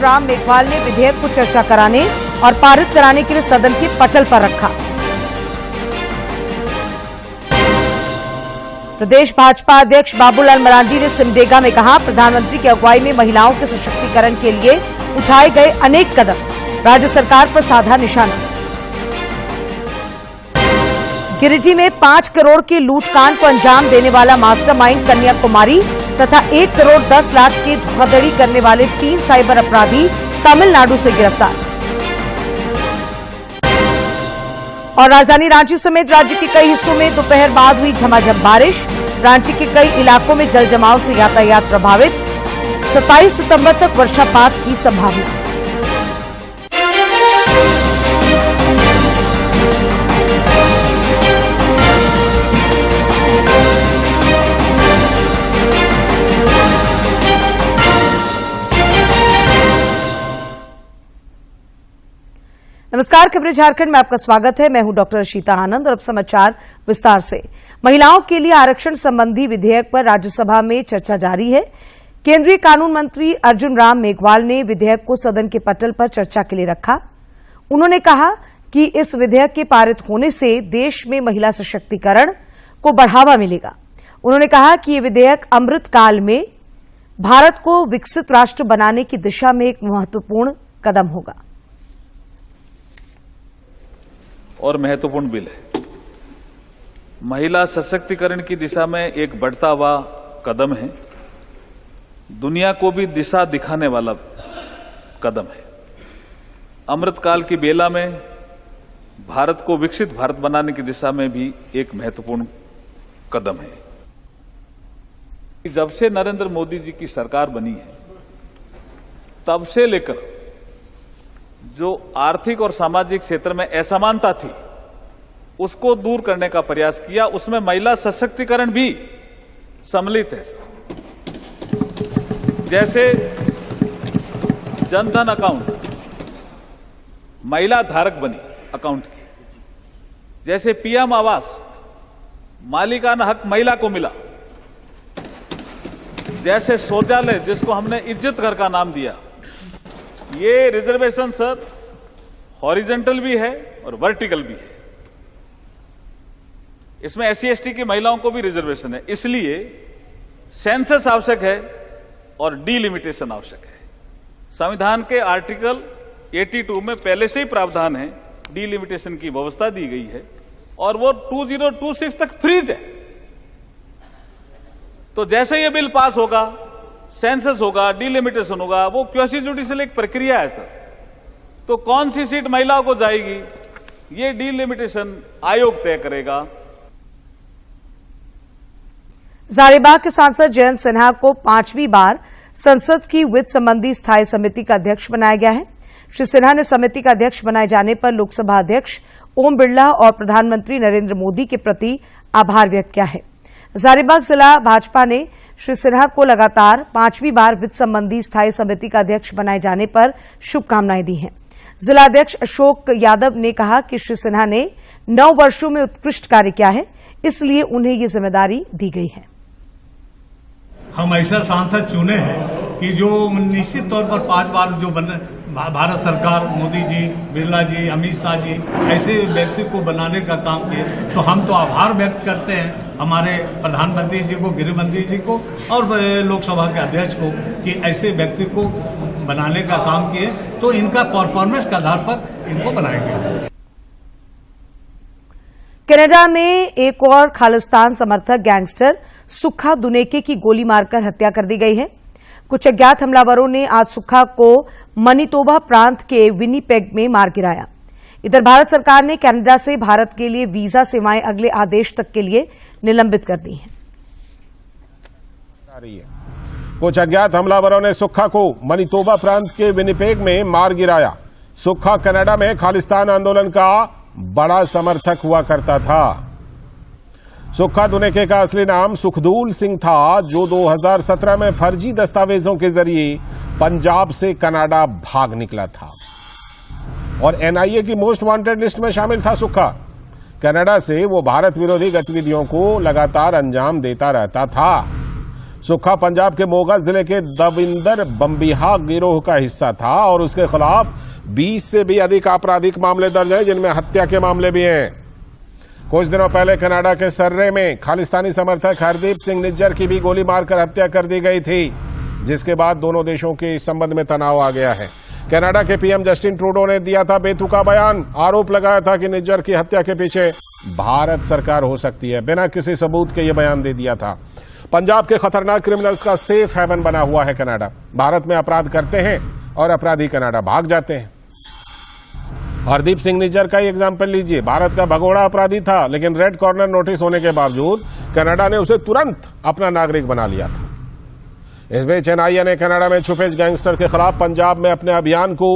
राम मेघवाल ने विधेयक को चर्चा कराने और पारित कराने के लिए सदन के पटल पर रखा। प्रदेश भाजपा अध्यक्ष बाबूलाल मरांडी ने सिमडेगा में कहा, प्रधानमंत्री की अगुवाई में महिलाओं के सशक्तिकरण के लिए उठाए गए अनेक कदम, राज्य सरकार पर साधा निशाना। गिरिडीह में 5 करोड़ के लूटकांड को अंजाम देने वाला मास्टरमाइंड कन्याकुमारी तथा 1 करोड़ 10 लाख की धोखाधड़ी करने वाले 3 साइबर अपराधी तमिलनाडु से गिरफ्तार। और राजधानी रांची समेत राज्य के कई हिस्सों में दोपहर बाद हुई झमाझम बारिश। रांची के कई इलाकों में जल जमाव से यातायात प्रभावित। 27 सितंबर तक वर्षापात की संभावना। नमस्कार, खबरें झारखंड में आपका स्वागत है। मैं हूं डॉक्टर अशीता आनंद और अब समाचार विस्तार से। महिलाओं के लिए आरक्षण संबंधी विधेयक पर राज्यसभा में चर्चा जारी है। केंद्रीय कानून मंत्री अर्जुन राम मेघवाल ने विधेयक को सदन के पटल पर चर्चा के लिए रखा। उन्होंने कहा कि इस विधेयक के पारित होने से देश में महिला सशक्तिकरण को बढ़ावा मिलेगा। उन्होंने कहा कि यह विधेयक अमृत काल में भारत को विकसित राष्ट्र बनाने की दिशा में एक महत्वपूर्ण कदम होगा और महत्वपूर्ण बिल है। महिला सशक्तिकरण की दिशा में एक बढ़ता हुआ कदम है। दुनिया को भी दिशा दिखाने वाला कदम है। अमृतकाल की बेला में भारत को विकसित भारत बनाने की दिशा में भी एक महत्वपूर्ण कदम है। जब से नरेंद्र मोदी जी की सरकार बनी है, तब से लेकर जो आर्थिक और सामाजिक क्षेत्र में असमानता थी, उसको दूर करने का प्रयास किया। उसमें महिला सशक्तिकरण भी सम्मिलित है। जैसे जनधन अकाउंट, महिला धारक बनी अकाउंट की। जैसे पीएम आवास, मालिकाना हक महिला को मिला। जैसे शौचालय, जिसको हमने इज्जत घर का नाम दिया। ये रिजर्वेशन सर हॉरिजॉन्टल भी है और वर्टिकल भी है। इसमें SC/ST की महिलाओं को भी रिजर्वेशन है। इसलिए सेंसस आवश्यक है और डीलिमिटेशन आवश्यक है। संविधान के आर्टिकल 82 में पहले से ही प्रावधान है, डीलिमिटेशन की व्यवस्था दी गई है और वो 2026 तक फ्रीज है। तो जैसे ये बिल पास होगा, सेंसस होगा, डीलिमिटेशन होगा, वो क्वासी जुडिशियल एक प्रक्रिया है सर। तो कौन सी सीट महिलाओं को जाएगी, ये डीलिमिटेशन आयोग तय करेगा। हजारीबाग के सांसद जयंत सिन्हा को 5वीं बार संसद की वित्त संबंधी स्थायी समिति का अध्यक्ष बनाया गया है। श्री सिन्हा ने समिति का अध्यक्ष बनाए जाने पर लोकसभा अध्यक्ष ओम बिरला और प्रधानमंत्री नरेंद्र मोदी के प्रति आभार व्यक्त किया है। हजारीबाग जिला भाजपा ने श्री सिन्हा को लगातार 5वीं बार वित्त संबंधी स्थायी समिति का अध्यक्ष बनाए जाने पर शुभकामनाएं दी हैं। जिला अध्यक्ष अशोक यादव ने कहा कि श्री सिन्हा ने 9 वर्षों में उत्कृष्ट कार्य किया है, इसलिए उन्हें ये जिम्मेदारी दी गई है। हम ऐसा सांसद चुने हैं कि जो निश्चित तौर पर 5 बार जो भारत सरकार, मोदी जी, बिरला जी, अमित शाह जी ऐसे व्यक्ति को बनाने का काम किए, तो हम तो आभार व्यक्त करते हैं हमारे प्रधानमंत्री जी को, गृहमंत्री जी को और लोकसभा के अध्यक्ष को कि ऐसे व्यक्ति को बनाने का काम किए। तो इनका परफॉर्मेंस के आधार पर इनको बनाया गया। कनाडा में एक और खालिस्तान समर्थक गैंगस्टर सुक्खा दुनेके की गोली मारकर हत्या कर दी गई है। कुछ अज्ञात हमलावरों ने आज सुक्खा को मनीतोबा प्रांत के विनीपेग में मार गिराया। इधर भारत सरकार ने कनाडा से भारत के लिए वीजा सेवाएं अगले आदेश तक के लिए निलंबित कर दी हैं। कुछ अज्ञात हमलावरों ने सुक्खा को मनीतोबा प्रांत के विनीपेग में मार गिराया। सुक्खा कनाडा में खालिस्तान आंदोलन का बड़ा समर्थक हुआ करता था। सुक्खा दुनेके का असली नाम सुखदूल सिंह था, जो 2017 में फर्जी दस्तावेजों के जरिए पंजाब से कनाडा भाग निकला था और NIA की मोस्ट वांटेड लिस्ट में शामिल था। सुक्खा कनाडा से वो भारत विरोधी गतिविधियों को लगातार अंजाम देता रहता था। सुक्खा पंजाब के मोगा जिले के दविंदर बम्बिहा गिरोह का हिस्सा था और उसके खिलाफ 20 से भी अधिक आपराधिक मामले दर्ज हैं, जिनमें हत्या के मामले भी हैं। कुछ दिनों पहले कनाडा के सर्रे में खालिस्तानी समर्थक हरदीप सिंह निज्जर की भी गोली मारकर हत्या कर दी गई थी, जिसके बाद दोनों देशों के संबंध में तनाव आ गया है। कनाडा के पीएम जस्टिन ट्रूडो ने दिया था बेतुका बयान, आरोप लगाया था कि निज्जर की हत्या के पीछे भारत सरकार हो सकती है। बिना किसी सबूत के ये बयान दे दिया था। पंजाब के खतरनाक क्रिमिनल्स का सेफ हेवन बना हुआ है कनाडा। भारत में अपराध करते हैं और अपराधी कनाडा भाग जाते हैं। हरदीप सिंह निज्जर का ही एग्जाम्पल लीजिए। भारत का भगोड़ा अपराधी था, लेकिन रेड कॉर्नर नोटिस होने के बावजूद कनाडा ने उसे तुरंत अपना नागरिक बना लिया था। इस बीच एनआईए ने कनाडा में छुपे गैंगस्टर के खिलाफ पंजाब में अपने अभियान को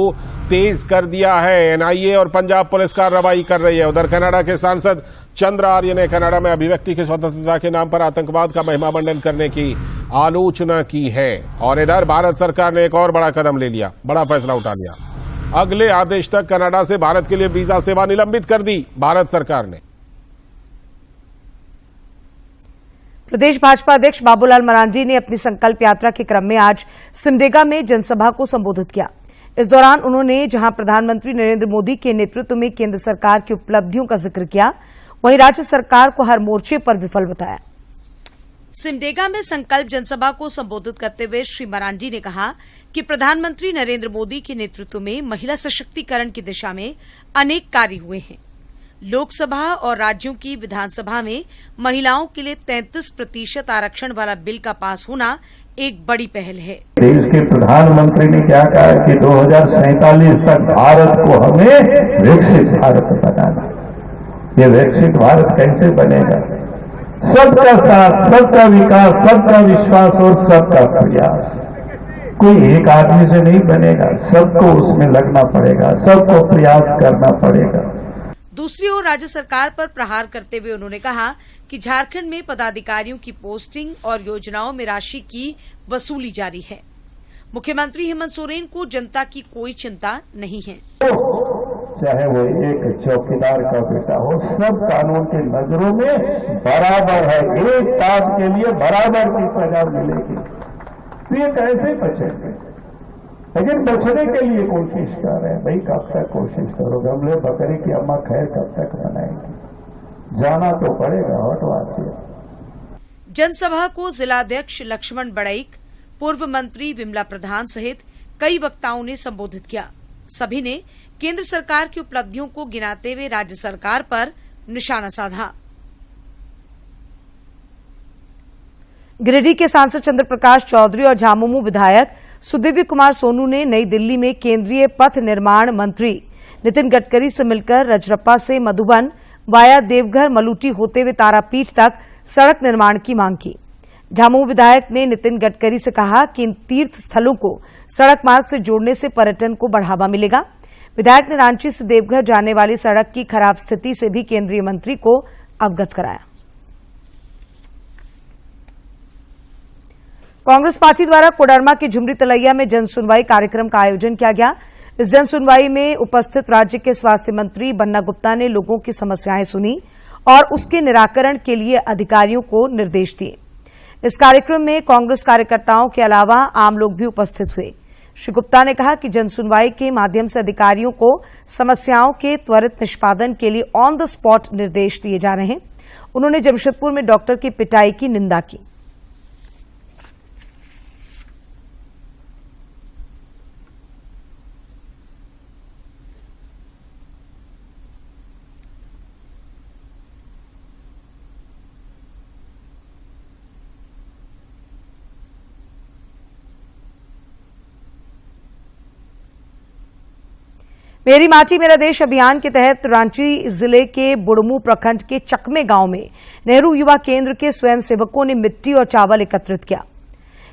तेज कर दिया है। एनआईए और पंजाब पुलिस कार्रवाई कर रही है। उधर कनाडा के सांसद चंद्र आर्य ने कनाडा में अभिव्यक्ति की स्वतंत्रता के नाम पर आतंकवाद का महिमामंडन करने की आलोचना की है। और इधर भारत सरकार ने एक और बड़ा कदम ले लिया, बड़ा फैसला उठा लिया। अगले आदेश तक कनाडा से भारत के लिए वीजा सेवा निलंबित कर दी भारत सरकार ने। प्रदेश भाजपा अध्यक्ष बाबूलाल मरांडी ने अपनी संकल्प यात्रा के क्रम में आज सिमडेगा में जनसभा को संबोधित किया। इस दौरान उन्होंने जहां प्रधानमंत्री नरेंद्र मोदी के नेतृत्व में केंद्र सरकार की उपलब्धियों का जिक्र किया, वहीं राज्य सरकार को हर मोर्चे पर विफल बताया। सिमडेगा में संकल्प जनसभा को संबोधित करते हुए श्री मरांडी ने कहा कि प्रधानमंत्री नरेंद्र मोदी के नेतृत्व में महिला सशक्तिकरण की दिशा में अनेक कार्य हुए हैं। लोकसभा और राज्यों की विधानसभा में महिलाओं के लिए 33% आरक्षण वाला बिल का पास होना एक बड़ी पहल है। देश के प्रधानमंत्री ने क्या कहा कि 2047 तक भारत को हमें विकसित भारत बनाना। ये विकसित भारत कैसे बनेगा? सबका साथ, सबका विकास, सबका विश्वास और सबका प्रयास। कोई एक आदमी से नहीं बनेगा, सबको उसमें लगना पड़ेगा, सबको प्रयास करना पड़ेगा। दूसरी ओर राज्य सरकार पर प्रहार करते हुए उन्होंने कहा कि झारखंड में पदाधिकारियों की पोस्टिंग और योजनाओं में राशि की वसूली जारी है। मुख्यमंत्री हेमंत सोरेन को जनता की कोई चिंता नहीं है। चाहे वो एक चौकीदार का बेटा हो, सब कानून की नजरों में बराबर है। एक काम के लिए बराबर की सजा मिलेगी। तो ये कैसे बचेंगे? लेकिन बचने के लिए कोशिश कर रहे हैं। भाई कब तक कोशिश करोगे? हम लोग बकरी की अम्मा खैर कब तक बनाएंगे? जाना तो पड़ेगा। हटवाती जनसभा को जिलाध्यक्ष लक्ष्मण बड़ईक, पूर्व मंत्री विमला प्रधान सहित कई वक्ताओं ने संबोधित किया। सभी ने केंद्र सरकार की उपलब्धियों को गिनाते हुए राज्य सरकार पर निशाना साधा। गिरिडीह के सांसद चंद्र प्रकाश चौधरी और झामुमो विधायक सुदिव्य कुमार सोनू ने नई दिल्ली में केंद्रीय पथ निर्माण मंत्री नितिन गडकरी से मिलकर रजरप्पा से मधुबन वाया देवघर मलूटी होते हुए तारापीठ तक सड़क निर्माण की मांग की। झामुमो विधायक ने नितिन गडकरी से कहा कि इन तीर्थ स्थलों को सड़क मार्ग से जोड़ने से पर्यटन को बढ़ावा मिलेगा। विधायक ने रांची से देवघर जाने वाली सड़क की खराब स्थिति से भी केंद्रीय मंत्री को अवगत कराया। कांग्रेस पार्टी द्वारा कोडरमा के झुमरी तलैया में जनसुनवाई कार्यक्रम का आयोजन किया गया। इस जनसुनवाई में उपस्थित राज्य के स्वास्थ्य मंत्री बन्ना गुप्ता ने लोगों की समस्याएं सुनी और उसके निराकरण के लिए अधिकारियों को निर्देश दिए। इस कार्यक्रम में कांग्रेस कार्यकर्ताओं के अलावा आम लोग भी उपस्थित हुए। श्री गुप्ता ने कहा कि जनसुनवाई के माध्यम से अधिकारियों को समस्याओं के त्वरित निष्पादन के लिए ऑन द स्पॉट निर्देश दिए जा रहे हैं। उन्होंने जमशेदपुर में डॉक्टर की पिटाई की निंदा की। मेरी माटी मेरा देश अभियान के तहत रांची जिले के बुड़मू प्रखंड के चकमे गांव में नेहरू युवा केंद्र के स्वयंसेवकों ने मिट्टी और चावल एकत्रित किया।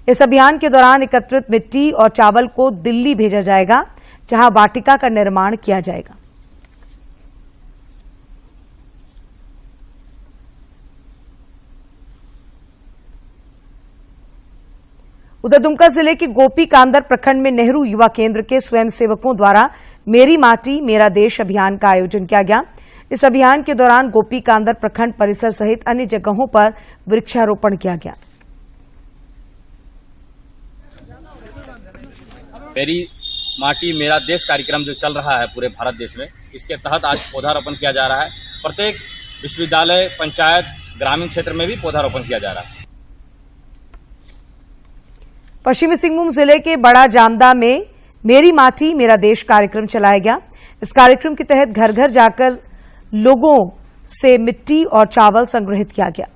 इस अभियान के दौरान एकत्रित मिट्टी और चावल को दिल्ली भेजा जाएगा, जहां वाटिका का निर्माण किया जाएगा। उधर दुमका जिले के गोपी कांदर प्रखंड में नेहरू युवा केंद्र के स्वयंसेवकों द्वारा मेरी माटी मेरा देश अभियान का आयोजन किया गया। इस अभियान के दौरान गोपी कांदर प्रखंड परिसर सहित अन्य जगहों पर वृक्षारोपण किया गया। मेरी माटी मेरा देश कार्यक्रम जो चल रहा है पूरे भारत देश में, इसके तहत आज पौधारोपण किया जा रहा है। प्रत्येक विश्वविद्यालय, पंचायत, ग्रामीण क्षेत्र में भी पौधारोपण किया जा रहा है। पश्चिमी सिंहभूम जिले के बड़ा जामदा में मेरी माटी मेरा देश कार्यक्रम चलाया गया। इस कार्यक्रम के तहत घर घर जाकर लोगों से मिट्टी और चावल संग्रहित किया गया।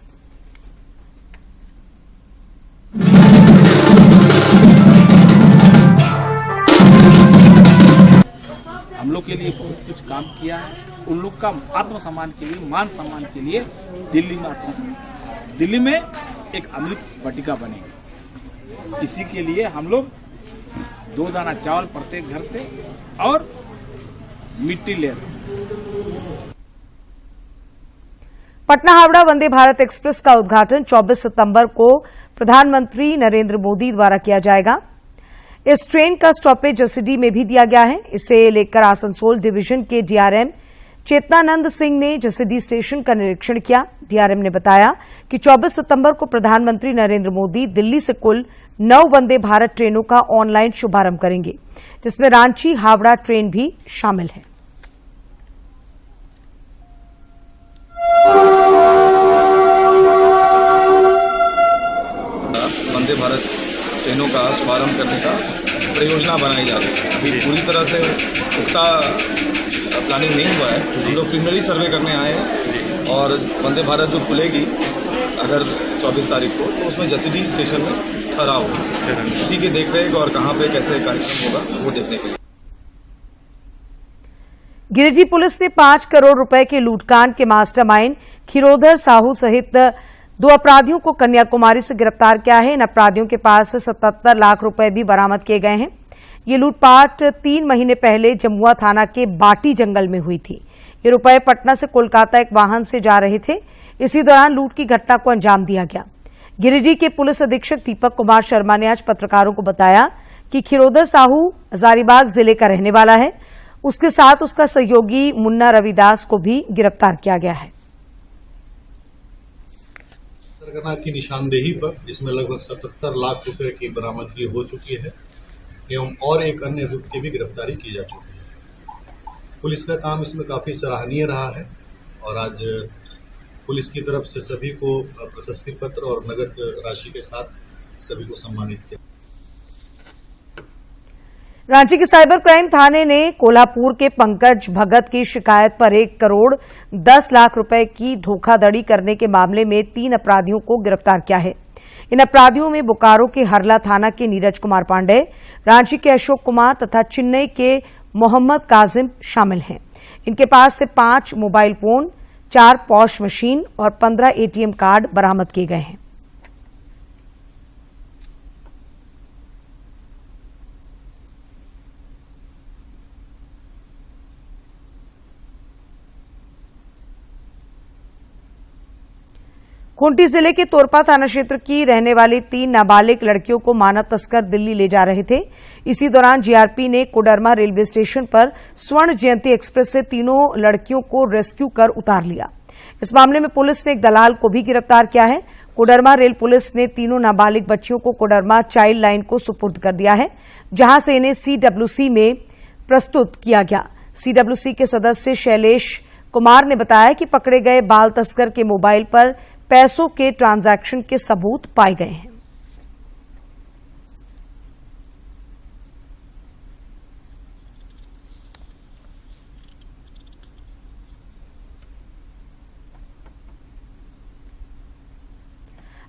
हम लोग के लिए बहुत कुछ काम किया है। उन लोग का आत्मसम्मान के लिए, मान सम्मान के लिए दिल्ली में आत्मसम्मान, दिल्ली में एक अमृत वाटिका बनेगी। इसी के लिए हम लोग 2 दाना चावल प्रत्येक घर से और मिट्टी ले रहे हैं। पटना हावड़ा वंदे भारत एक्सप्रेस का उद्घाटन 24 सितंबर को प्रधानमंत्री नरेंद्र मोदी द्वारा किया जाएगा। इस ट्रेन का स्टॉपेज जसीडीह में भी दिया गया है। इसे लेकर आसनसोल डिवीजन के डीआरएम चेतनानंद सिंह ने जसीडीह स्टेशन का निरीक्षण किया। डीआरएम ने बताया कि 24 सितंबर को प्रधानमंत्री नरेंद्र मोदी दिल्ली से कुल 9 वंदे भारत ट्रेनों का ऑनलाइन शुभारंभ करेंगे, जिसमें रांची हावड़ा ट्रेन भी शामिल है। वंदे भारत ट्रेनों का शुभारंभ करने का परियोजना बनाई जा रही है। अभी पूरी तरह से पुख्ता प्लानिंग नहीं हुआ है। हम लोग प्रीलिमिनरी सर्वे करने आए हैं और वंदे भारत जो खुलेगी अगर 24 तारीख को, तो उसमें जसीडीह स्टेशन में ठहराव होगा। उसी की देखरेख और कहाँ पे कैसे कार्यक्रम होगा वो देखने के लिए। गिरिडीह पुलिस ने 5 करोड़ रुपए के लूटकांड के मास्टरमाइंड खीरोधर साहू सहित 2 अपराधियों को कन्याकुमारी से गिरफ्तार किया है। इन अपराधियों के पास से 77 लाख रुपए भी बरामद किए गए हैं। ये लूटपाट 3 महीने पहले जमुआ थाना के बाटी जंगल में हुई थी। ये रुपए पटना से कोलकाता एक वाहन से जा रहे थे। इसी दौरान लूट की घटना को अंजाम दिया गया। गिरिडीह के पुलिस अधीक्षक दीपक कुमार शर्मा ने आज पत्रकारों को बताया कि खीरोधर साहू हजारीबाग जिले का रहने वाला है। उसके साथ उसका सहयोगी मुन्ना रविदास को भी गिरफ्तार किया गया है। सरगना की निशानदेही पर इसमें लगभग 77 लाख रुपए की बरामदगी हो चुकी है एवं और एक अन्य अभियुक्त की भी गिरफ्तारी की जा चुकी है। पुलिस का काम इसमें काफी सराहनीय रहा है और आज पुलिस की तरफ से सभी को प्रशस्ति पत्र और नगद राशि के साथ सभी को सम्मानित किया। रांची के साइबर क्राइम थाने ने कोल्हापुर के पंकज भगत की शिकायत पर 1 करोड़ 10 लाख रुपए की धोखाधड़ी करने के मामले में 3 अपराधियों को गिरफ्तार किया है। इन अपराधियों में बोकारो के हरला थाना के नीरज कुमार पांडे, रांची के अशोक कुमार तथा चेन्नई के मोहम्मद काजिम शामिल हैं। इनके पास से 5 मोबाइल फोन, 4 पॉश मशीन और 15 एटीएम कार्ड बरामद किए गए हैं। खूंटी जिले के तोरपा थाना क्षेत्र की रहने वाली 3 नाबालिग लड़कियों को मानव तस्कर दिल्ली ले जा रहे थे। इसी दौरान जीआरपी ने कोडरमा रेलवे स्टेशन पर स्वर्ण जयंती एक्सप्रेस से तीनों लड़कियों को रेस्क्यू कर उतार लिया। इस मामले में पुलिस ने एक दलाल को भी गिरफ्तार किया है। कोडरमा रेल पुलिस ने तीनों नाबालिग बच्चियों को कोडरमा चाइल्ड लाइन को सुपुर्द कर दिया है, जहां से इन्हें सीडब्ल्यूसी में प्रस्तुत किया गया। सीडब्ल्यूसी के सदस्य शैलेश कुमार ने बताया कि पकड़े गए बाल तस्कर के मोबाइल पर पैसों के ट्रांजैक्शन के सबूत पाए गए हैं।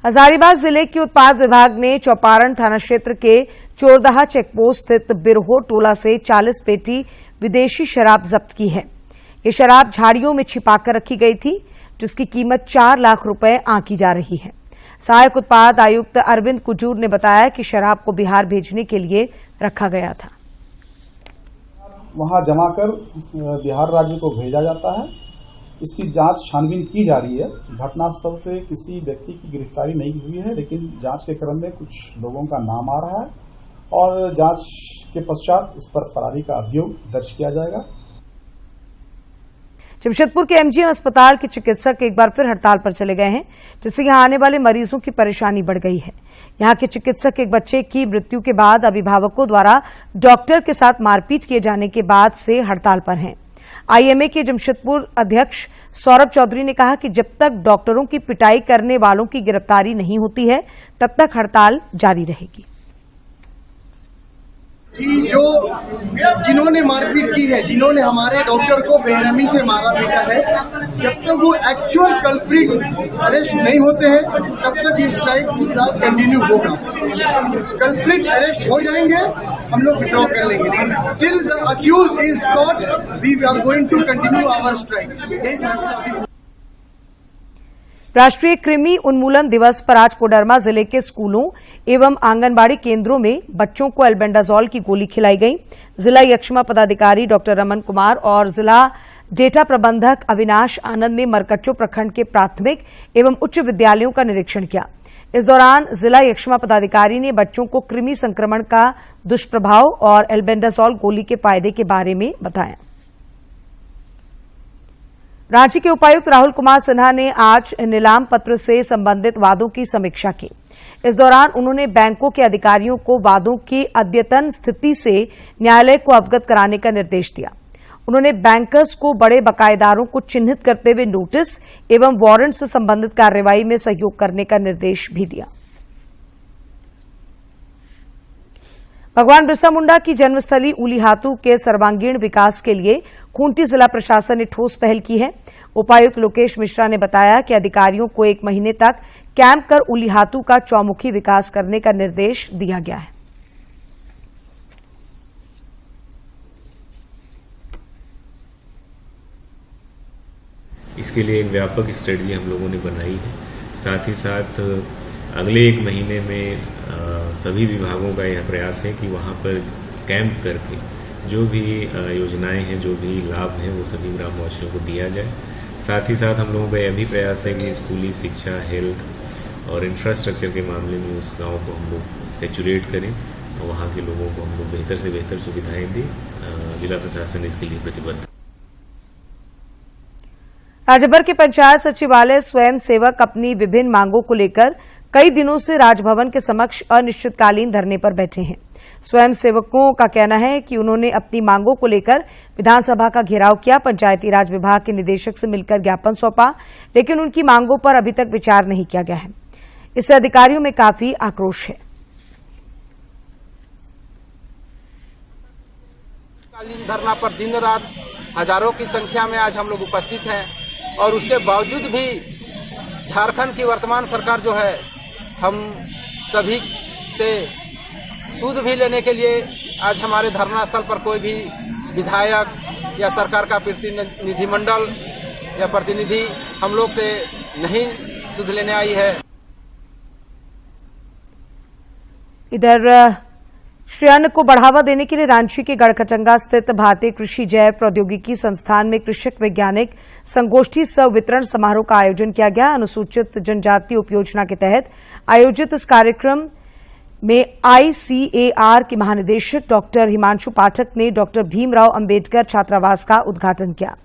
हजारीबाग जिले के उत्पाद विभाग ने चौपारण थाना क्षेत्र के चोरदहा चेकपोस्ट स्थित बिरहो टोला से 40 पेटी विदेशी शराब जब्त की है। ये शराब झाड़ियों में छिपाकर रखी गई थी, जिसकी कीमत 4 लाख रुपए आंकी जा रही है। सहायक उत्पाद आयुक्त अरविंद कुजूर ने बताया कि शराब को बिहार भेजने के लिए रखा गया था। वहां जमा कर बिहार राज्य को भेजा जाता है। इसकी जांच छानबीन की जा रही है। घटनास्थल से किसी व्यक्ति की गिरफ्तारी नहीं हुई है, लेकिन जांच के क्रम में कुछ लोगों का नाम आ रहा है और जांच के पश्चात उस पर फरारी का अभियोग दर्ज किया जाएगा। जमशेदपुर के एमजीएम अस्पताल के चिकित्सक एक बार फिर हड़ताल पर चले गए हैं, जिससे यहां आने वाले मरीजों की परेशानी बढ़ गई है। यहां के चिकित्सक एक बच्चे की मृत्यु के बाद अभिभावकों द्वारा डॉक्टर के साथ मारपीट किए जाने के बाद से हड़ताल पर हैं। आईएमए के जमशेदपुर अध्यक्ष सौरभ चौधरी ने कहा कि जब तक डॉक्टरों की पिटाई करने वालों की गिरफ्तारी नहीं होती है, तब तक हड़ताल जारी रहेगी। कि जिन्होंने मारपीट की है, जिन्होंने हमारे डॉक्टर को बेरहमी से मारा पीटा है, जब तक वो एक्चुअल कल्प्रिट अरेस्ट नहीं होते हैं, तब तक ये स्ट्राइक कंटिन्यू होगा। कल्प्रिट अरेस्ट हो जाएंगे, हम लोग विड्रॉ कर लेंगे, लेकिन till the accused is caught we are going to continue our strike. यही फैसला अभी। राष्ट्रीय कृमि उन्मूलन दिवस पर आज कोडरमा जिले के स्कूलों एवं आंगनबाड़ी केंद्रों में बच्चों को एल्बेंडाजोल की गोली खिलाई गई। जिला यक्ष्मा पदाधिकारी डॉक्टर रमन कुमार और जिला डेटा प्रबंधक अविनाश आनंद ने मरकच्चो प्रखंड के प्राथमिक एवं उच्च विद्यालयों का निरीक्षण किया। इस दौरान जिला यक्ष्मा पदाधिकारी ने बच्चों को कृमि संक्रमण का दुष्प्रभाव और एल्बेंडाजोल गोली के फायदे के बारे में बताया। रांची के उपायुक्त राहुल कुमार सिन्हा ने आज नीलाम पत्र से संबंधित वादों की समीक्षा की। इस दौरान उन्होंने बैंकों के अधिकारियों को वादों की अद्यतन स्थिति से न्यायालय को अवगत कराने का निर्देश दिया। उन्होंने बैंकर्स को बड़े बकायेदारों को चिन्हित करते हुए नोटिस एवं वारंट से संबंधित कार्रवाई में सहयोग करने का निर्देश भी दिया। भगवान बिरसा मुंडा की जन्मस्थली उलीहातू के सर्वांगीण विकास के लिए खूंटी जिला प्रशासन ने ठोस पहल की है। उपायुक्त लोकेश मिश्रा ने बताया कि अधिकारियों को 1 महीने तक कैंप कर उलीहातू का चौमुखी विकास करने का निर्देश दिया गया है। इसके लिए एक व्यापक स्ट्रेटजी हम लोगों ने बनाई है। साथ ही साथ अगले 1 महीने में सभी विभागों का यह प्रयास है कि वहां पर कैंप करके जो भी योजनाएं हैं, जो भी लाभ हैं, वो सभी ग्रामवासियों को दिया जाए। साथ ही साथ हम लोगों का यह भी प्रयास है कि स्कूली शिक्षा, हेल्थ और इंफ्रास्ट्रक्चर के मामले में उस गांव को हम लोग सैचुरेट करें और वहां के लोगों को हम लोग बेहतर से बेहतर सुविधाएं दें। जिला प्रशासन इसके लिए प्रतिबद्ध। राज्यभर के पंचायत सचिवालय स्वयं सेवक अपनी विभिन्न मांगों को लेकर कई दिनों से राजभवन के समक्ष अनिश्चितकालीन धरने पर बैठे हैं। स्वयं सेवकों का कहना है कि उन्होंने अपनी मांगों को लेकर विधानसभा का घेराव किया, पंचायती राज विभाग के निदेशक से मिलकर ज्ञापन सौंपा, लेकिन उनकी मांगों पर अभी तक विचार नहीं किया गया है। इससे अधिकारियों में काफी आक्रोश है। कालीन धरना पर दिन रात हजारों की संख्या में आज हम लोग उपस्थित हैं और उसके बावजूद भी झारखंड की वर्तमान सरकार जो है, हम सभी से सूद भी लेने के लिए आज हमारे धरना स्थल पर कोई भी विधायक या सरकार का प्रतिनिधिमंडल या प्रतिनिधि हम लोग से नहीं सूद लेने आई है। इधर श्री अन्न को बढ़ावा देने के लिए रांची के गढ़कचंगा स्थित भारतीय कृषि जैव प्रौद्योगिकी संस्थान में कृषक वैज्ञानिक संगोष्ठी सह वितरण समारोह का आयोजन किया गया। अनुसूचित जनजाति उपयोजना के तहत आयोजित इस कार्यक्रम में आईसीएआर के महानिदेशक डॉक्टर हिमांशु पाठक ने डॉक्टर भीमराव अंबेडकर छात्रावास का उद्घाटन किया।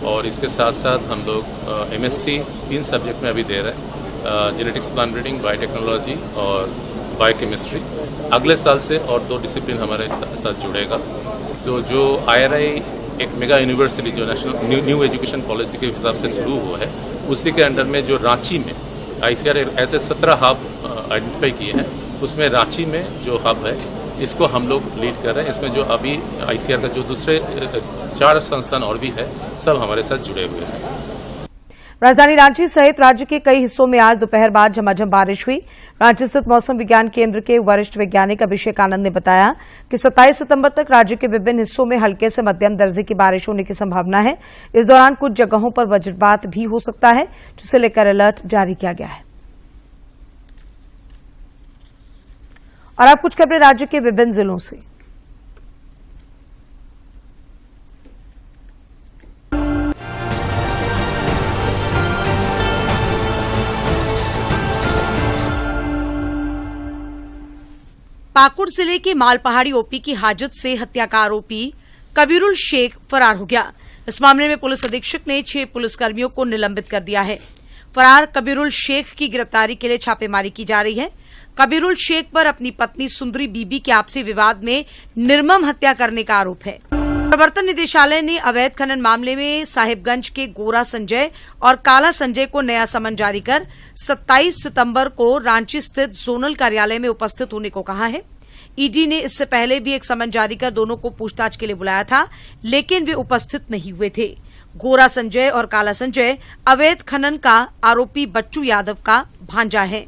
और इसके साथ साथ हम लोग एमएससी 3 सब्जेक्ट में अभी दे रहे हैं, जेनेटिक्स प्लांट ब्रीडिंग, बायोटेक्नोलॉजी और बायोकेमिस्ट्री। अगले साल से और 2 डिसिप्लिन हमारे साथ जुड़ेगा। तो जो IRI एक मेगा यूनिवर्सिटी जो नेशनल न्यू एजुकेशन पॉलिसी के हिसाब से शुरू हुआ है, उसी के अंडर में जो रांची में ICAR ऐसे 17 हब आइडेंटिफाई किए हैं, उसमें रांची में जो हब है इसको हम लोग लीड कर रहे हैं। इसमें जो अभी ICAR का जो दूसरे 4 संस्थान और भी है, सब हमारे साथ जुड़े हुए हैं। राजधानी रांची सहित राज्य के कई हिस्सों में आज दोपहर बाद झमाझम बारिश हुई। रांची स्थित मौसम विज्ञान केंद्र के वरिष्ठ वैज्ञानिक अभिषेक आनंद ने बताया कि 27 सितंबर तक राज्य के विभिन्न हिस्सों में हल्के से मध्यम दर्जे की बारिश होने की संभावना है। इस दौरान कुछ जगहों पर वज्रपात भी हो सकता है, जिसे लेकर अलर्ट जारी किया गया है। और अब कुछ खबरें राज्य के विभिन्न जिलों से। पाकुड़ जिले के मालपहाड़ी ओपी की हाजत से हत्या का आरोपी कबीरुल शेख फरार हो गया। इस मामले में पुलिस अधीक्षक ने 6 पुलिसकर्मियों को निलंबित कर दिया है। फरार कबीरुल शेख की गिरफ्तारी के लिए छापेमारी की जा रही है। कबीरुल शेख पर अपनी पत्नी सुंदरी बीबी के आपसी विवाद में निर्मम हत्या करने का आरोप है। प्रवर्तन निदेशालय ने अवैध खनन मामले में साहिबगंज के गोरा संजय और काला संजय को नया समन जारी कर 27 सितंबर को रांची स्थित जोनल कार्यालय में उपस्थित होने को कहा है। ईडी ने इससे पहले भी एक समन जारी कर दोनों को पूछताछ के लिए बुलाया था, लेकिन वे उपस्थित नहीं हुए थे। गोरा संजय और काला संजय अवैध खनन का आरोपी बच्चू यादव का भांजा है।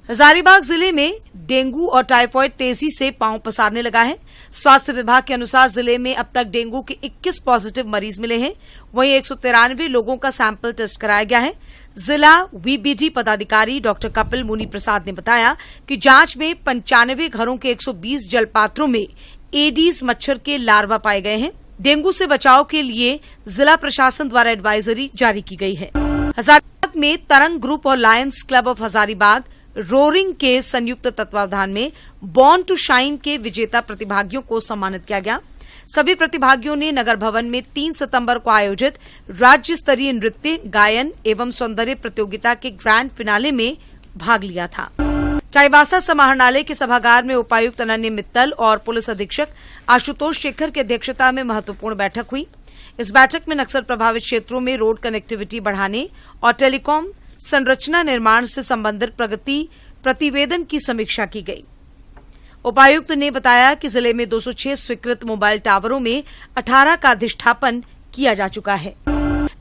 हजारीबाग जिले में डेंगू और टाइफाइड तेजी से पांव पसारने लगा है। स्वास्थ्य विभाग के अनुसार जिले में अब तक डेंगू के 21 पॉजिटिव मरीज मिले हैं। वहीं 193 लोगों का सैंपल टेस्ट कराया गया है। जिला वीबीडी पदाधिकारी डॉक्टर कपिल मुनि प्रसाद ने बताया कि जांच में 95 घरों के 120 जलपात्रों में एडीज मच्छर के लार्वा पाए गए हैं। डेंगू से बचाव के लिए जिला प्रशासन द्वारा एडवाइजरी जारी की गई है। हजारीबाग में तरंग ग्रुप और Lions club of Hazaribagh roaring के संयुक्त तत्वावधान में बॉर्न टू शाइन के विजेता प्रतिभागियों को सम्मानित किया गया। सभी प्रतिभागियों ने नगर भवन में 3 सितंबर को आयोजित राज्य स्तरीय नृत्य, गायन एवं सौंदर्य प्रतियोगिता के ग्रैंड फिनाले में भाग लिया था। चाईबासा समाहरणालय के सभागार में उपायुक्त अनन्य मित्तल और पुलिस अधीक्षक आशुतोष शेखर की अध्यक्षता में महत्वपूर्ण बैठक हुई। इस बैठक में नक्सल प्रभावित क्षेत्रों में रोड कनेक्टिविटी बढ़ाने और टेलीकॉम संरचना निर्माण से संबंधित प्रगति प्रतिवेदन की समीक्षा की गई। उपायुक्त ने बताया कि जिले में 206 स्वीकृत मोबाइल टावरों में 18 का अधिष्ठापन किया जा चुका है।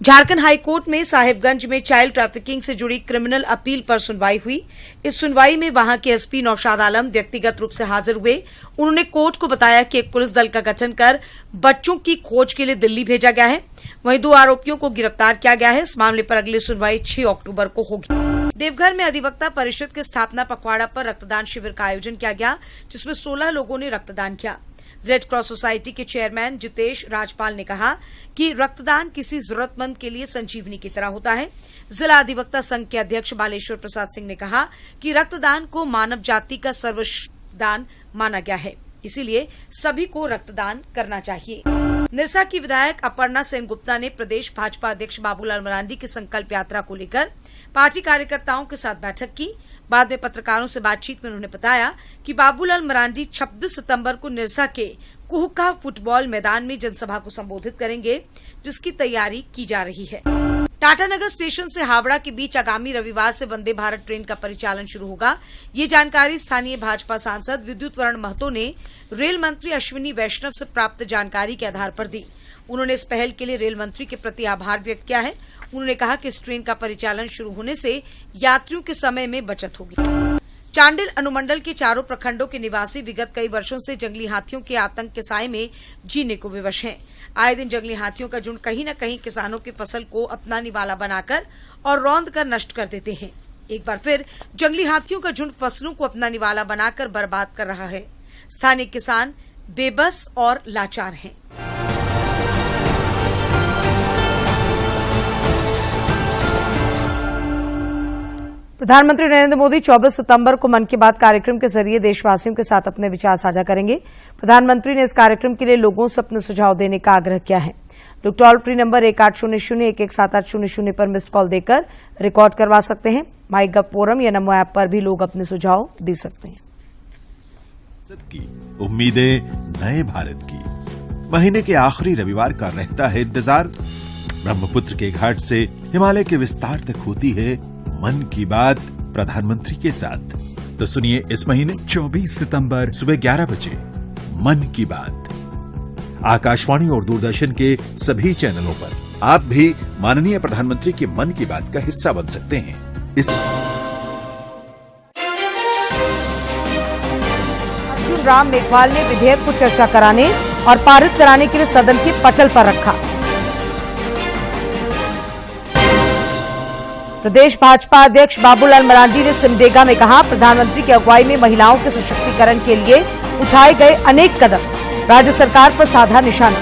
झारखंड हाईकोर्ट में साहिबगंज में चाइल्ड ट्रैफिकिंग से जुड़ी क्रिमिनल अपील पर सुनवाई हुई। इस सुनवाई में वहां के एसपी नौशाद आलम व्यक्तिगत रूप से हाजिर हुए। उन्होंने कोर्ट को बताया कि एक पुलिस दल का गठन कर बच्चों की खोज के लिए दिल्ली भेजा गया है। वहीं 2 आरोपियों को गिरफ्तार किया गया है। इस मामले पर अगली सुनवाई 6 अक्टूबर को होगी। देवघर में अधिवक्ता परिषद के स्थापना पखवाड़ा पर रक्तदान शिविर का आयोजन किया गया, जिसमें 16 लोगों ने रक्तदान किया। रेड क्रॉस सोसाइटी के चेयरमैन जितेश राजपाल ने कहा कि रक्तदान किसी जरूरतमंद के लिए संजीवनी की तरह होता है। जिला अधिवक्ता संघ के अध्यक्ष बालेश्वर प्रसाद सिंह ने कहा कि रक्तदान को मानव जाति का सर्वश्रेष्ठ दान माना गया है, इसीलिए सभी को रक्तदान करना चाहिए। निरसा की विधायक अपर्णा सेनगुप्ता ने प्रदेश भाजपा अध्यक्ष बाबूलाल मरांडी की संकल्प यात्रा को लेकर पार्टी कार्यकर्ताओं के साथ बैठक की। बाद में पत्रकारों से बातचीत में उन्होंने बताया कि बाबूलाल मरांडी 26 सितंबर को निरसा के कुहका फुटबॉल मैदान में जनसभा को संबोधित करेंगे, जिसकी तैयारी की जा रही है। टाटानगर स्टेशन से हावड़ा के बीच आगामी रविवार से वंदे भारत ट्रेन का परिचालन शुरू होगा। ये जानकारी स्थानीय भाजपा सांसद विद्युत वरण महतो ने रेल मंत्री अश्विनी वैष्णव से प्राप्त जानकारी के आधार पर दी। उन्होंने इस पहल के लिए रेल मंत्री के प्रति आभार व्यक्त किया है। उन्होंने कहा कि इस ट्रेन का परिचालन शुरू होने से यात्रियों के समय में बचत होगी। चांडिल अनुमंडल के चारों प्रखंडों के निवासी विगत कई वर्षों से जंगली हाथियों के आतंक के साए में जीने को विवश हैं। आए दिन जंगली हाथियों का झुंड कहीं न कहीं किसानों की फसल को अपना निवाला बनाकर और रौंद कर नष्ट कर देते हैं। एक बार फिर जंगली हाथियों का झुंड फसलों को अपना निवाला बनाकर बर्बाद कर रहा है। स्थानीय किसान बेबस और लाचार हैं। प्रधानमंत्री नरेंद्र मोदी 24 सितंबर को मन की बात कार्यक्रम के जरिए देशवासियों के साथ अपने विचार साझा करेंगे। प्रधानमंत्री ने इस कार्यक्रम के लिए लोगों से अपने सुझाव देने का आग्रह किया है। लोग टोल फ्री नंबर 1800-117800 पर मिस्ड कॉल देकर रिकॉर्ड करवा सकते हैं। माईगव फोरम या नमो ऐप पर भी लोग अपने सुझाव दे सकते हैं। की उम्मीदें नए भारत की। महीने के आखिरी रविवार का रहता है इंतजार। ब्रह्मपुत्र के घाट से हिमालय के विस्तार तक होती है मन की बात प्रधानमंत्री के साथ। तो सुनिए इस महीने 24 सितंबर सुबह 11 बजे मन की बात आकाशवाणी और दूरदर्शन के सभी चैनलों पर। आप भी माननीय प्रधानमंत्री के मन की बात का हिस्सा बन सकते हैं। अर्जुन राम मेघवाल ने विधेयक को चर्चा कराने और पारित कराने के लिए सदन के पटल पर रखा। प्रदेश भाजपा अध्यक्ष बाबूलाल मरांडी ने सिमडेगा में कहा, प्रधानमंत्री की अगुवाई में महिलाओं के सशक्तिकरण के लिए उठाए गए अनेक कदम, राज्य सरकार पर साधा निशाना।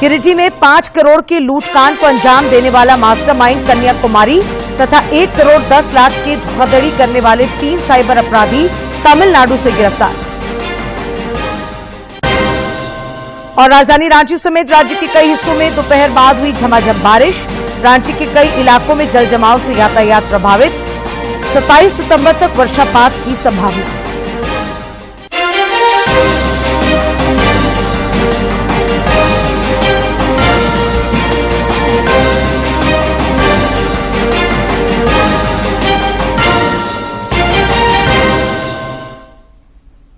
गिरिडीह में 5 करोड़ के लूटकांड को अंजाम देने वाला मास्टरमाइंड कन्याकुमारी तथा 1 करोड़ 10 लाख की धोखाधड़ी करने वाले 3 साइबर अपराधी तमिलनाडु से गिरफ्तार। और राजधानी रांची समेत राज्य के कई हिस्सों में दोपहर बाद हुई झमाझम बारिश। रांची के कई इलाकों में जल जमाव से यातायात प्रभावित। 27 सितंबर तक वर्षापात की संभावना।